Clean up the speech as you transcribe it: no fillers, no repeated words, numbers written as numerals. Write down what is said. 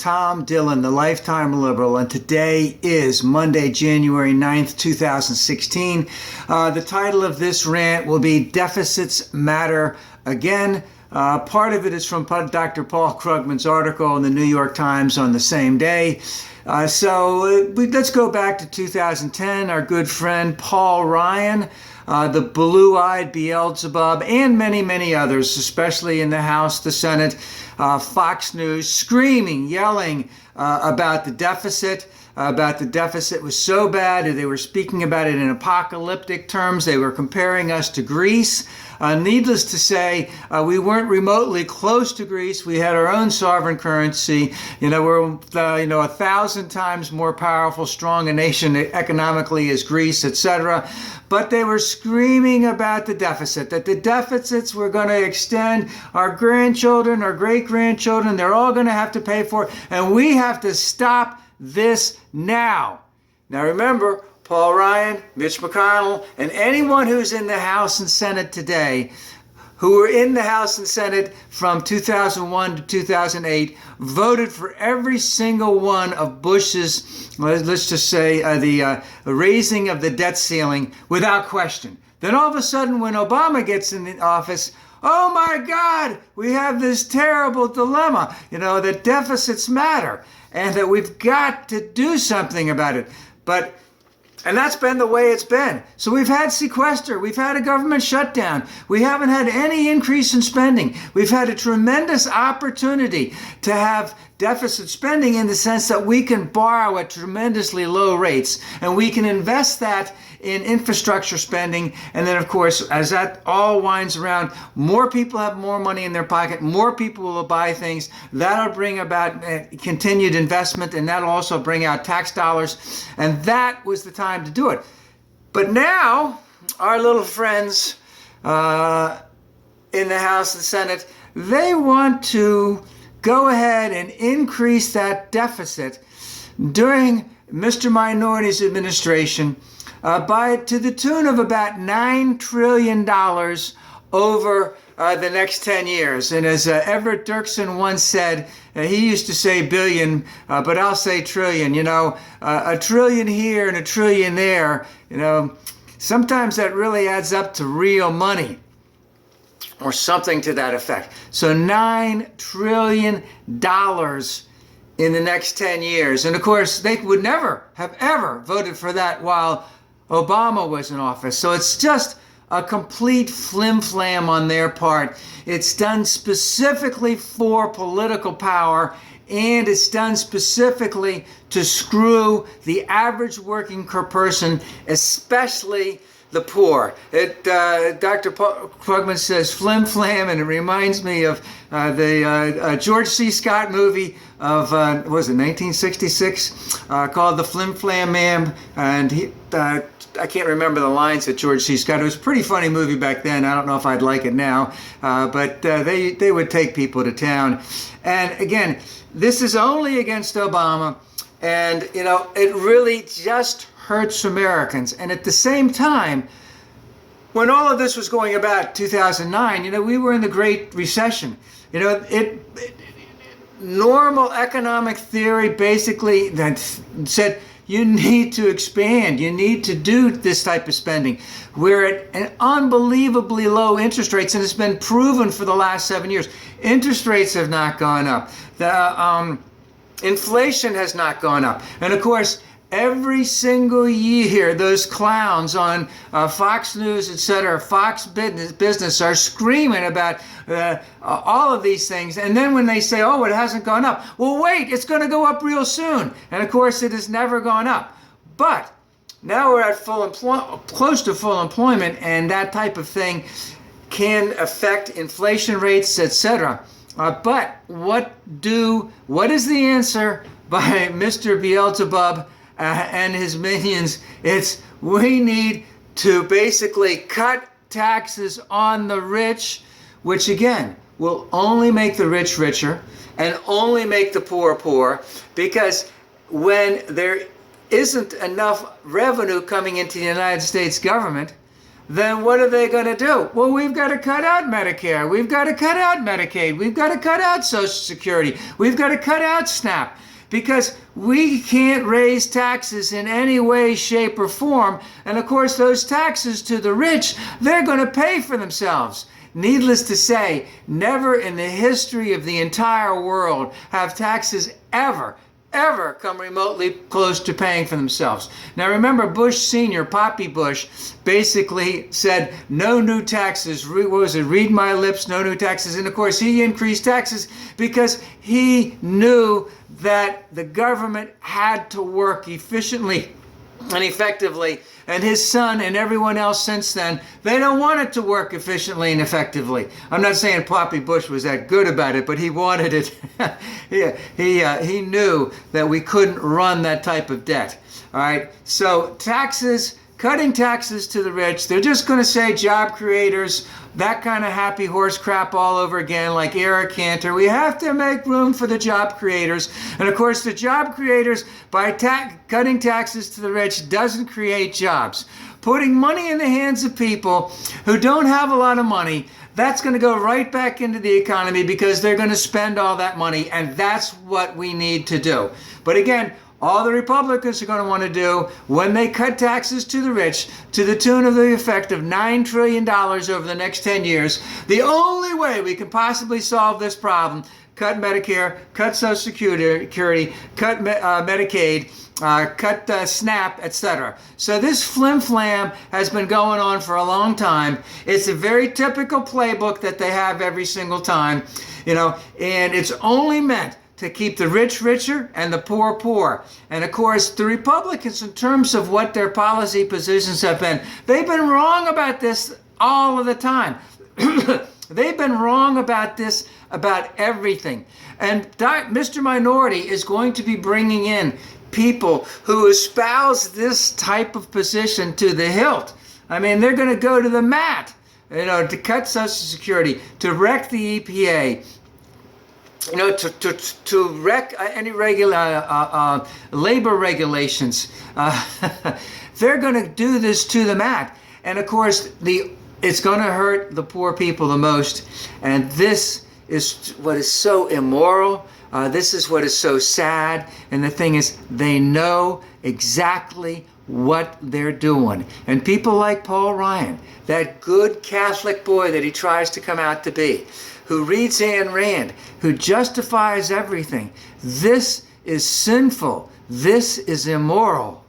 Tom Dillon, the Lifetime Liberal, and today is Monday, January 9th, 2016. The title of this rant will be Deficits Matter Again. Part of it is from Dr. Paul Krugman's article in the New York Times on the same day. Let's go back to 2010. Our good friend Paul Ryan, the blue-eyed Beelzebub, and many, many others, especially in the House, the Senate, Fox News, screaming, yelling about the deficit. The deficit was so bad. They were speaking about it in apocalyptic terms. They were comparing us to Greece. Needless to say, we weren't remotely close to Greece. We had our own sovereign currency. We're 1,000 times more powerful, strong a nation economically as Greece, etc. But they were screaming about the deficit, that the deficits were going to extend. Our grandchildren, our great-grandchildren, they're all going to have to pay for it, and we have to stop this now. Now remember, Paul Ryan, Mitch McConnell, and anyone who's in the House and Senate today, who were in the House and Senate from 2001 to 2008, voted for every single one of Bush's, let's just say, the raising of the debt ceiling without question. Then all of a sudden, when Obama gets in the office, oh my God, we have this terrible dilemma, that deficits matter and that we've got to do something about it. And that's been the way it's been. So we've had sequester. We've had a government shutdown. We haven't had any increase in spending. We've had a tremendous opportunity to have deficit spending in the sense that we can borrow at tremendously low rates and we can invest that in infrastructure spending. And then, of course, as that all winds around, more people have more money in their pocket, more people will buy things. That'll bring about continued investment, and that'll also bring out tax dollars. And that was the time to do it. But now, our little friends in the House and Senate, they want to go ahead and increase that deficit during Mr. Minority's administration to the tune of about $9 trillion over the next 10 years. And as Everett Dirksen once said, he used to say billion, but I'll say trillion. A trillion here and a trillion there, sometimes that really adds up to real money or something to that effect. So $9 trillion in the next 10 years. And of course, they would never have ever voted for that while Obama was in office. So it's just a complete flim-flam on their part. It's done specifically for political power, and it's done specifically to screw the average working person, especially the poor. Dr. Krugman says flim-flam, and it reminds me of the George C. Scott movie of, what was it, 1966, called The Flim-Flam Man, and I can't remember the lines that George C. Scott. It was a pretty funny movie back then. I don't know if I'd like it now, but they would take people to town. And again, this is only against Obama, and it really just hurts Americans. And at the same time, when all of this was going about 2009, we were in the Great Recession. Normal economic theory basically that said you need to expand, you need to do this type of spending. We're at an unbelievably low interest rates, and it's been proven for the last 7 years. Interest rates have not gone up. The inflation has not gone up. And of course, every single year, those clowns on Fox News, etc., Fox Business are screaming about all of these things. And then when they say, oh, it hasn't gone up, well, wait, it's going to go up real soon. And of course, it has never gone up. But now we're at close to full employment, and that type of thing can affect inflation rates, etc. But what is the answer by Mr. Beelzebub and his minions? It's we need to basically cut taxes on the rich, which again will only make the rich richer and only make the poor poor, because when there isn't enough revenue coming into the United States government, then what are they going to do? Well, we've got to cut out Medicare. We've got to cut out Medicaid. We've got to cut out Social Security. We've got to cut out SNAP, because we can't raise taxes in any way, shape, or form. And of course, those taxes to the rich, they're going to pay for themselves. Needless to say, never in the history of the entire world have taxes ever come remotely close to paying for themselves. Now remember, Bush Sr., Poppy Bush, basically said no new taxes. What was it? Read my lips, no new taxes. And of course, he increased taxes because he knew that the government had to work efficiently and effectively. And his son and everyone else since then, they don't want it to work efficiently and effectively. I'm not saying Poppy Bush was that good about it, but he wanted it. He knew that we couldn't run that type of debt. All right. So taxes, cutting taxes to the rich, they're just going to say job creators, that kind of happy horse crap all over again, like Eric Cantor. We have to make room for the job creators. And of course, the job creators, by cutting taxes to the rich, doesn't create jobs. Putting money in the hands of people who don't have a lot of money, that's going to go right back into the economy, because they're going to spend all that money. And that's what we need to do. But again, all the Republicans are going to want to do when they cut taxes to the rich to the tune of the effect of $9 trillion over the next 10 years. The only way we can possibly solve this problem, cut Medicare, cut Social Security, cut Medicaid, cut SNAP, etc. So this flim-flam has been going on for a long time. It's a very typical playbook that they have every single time, and it's only meant to keep the rich richer and the poor poor. And of course, the Republicans, in terms of what their policy positions have been, they've been wrong about this all of the time. They've been wrong about this, about everything. And Mr. Minority is going to be bringing in people who espouse this type of position to the hilt. I mean, they're going to go to the mat, to cut Social Security, to wreck the EPA, to wreck any labor regulations. They're going to do this to the mat. And of course, it's going to hurt the poor people the most. And this is what is so immoral. This is what is so sad. And the thing is, they know exactly what they're doing. And people like Paul Ryan, that good Catholic boy that he tries to come out to be, who reads Ayn Rand, who justifies everything. This is sinful. This is immoral.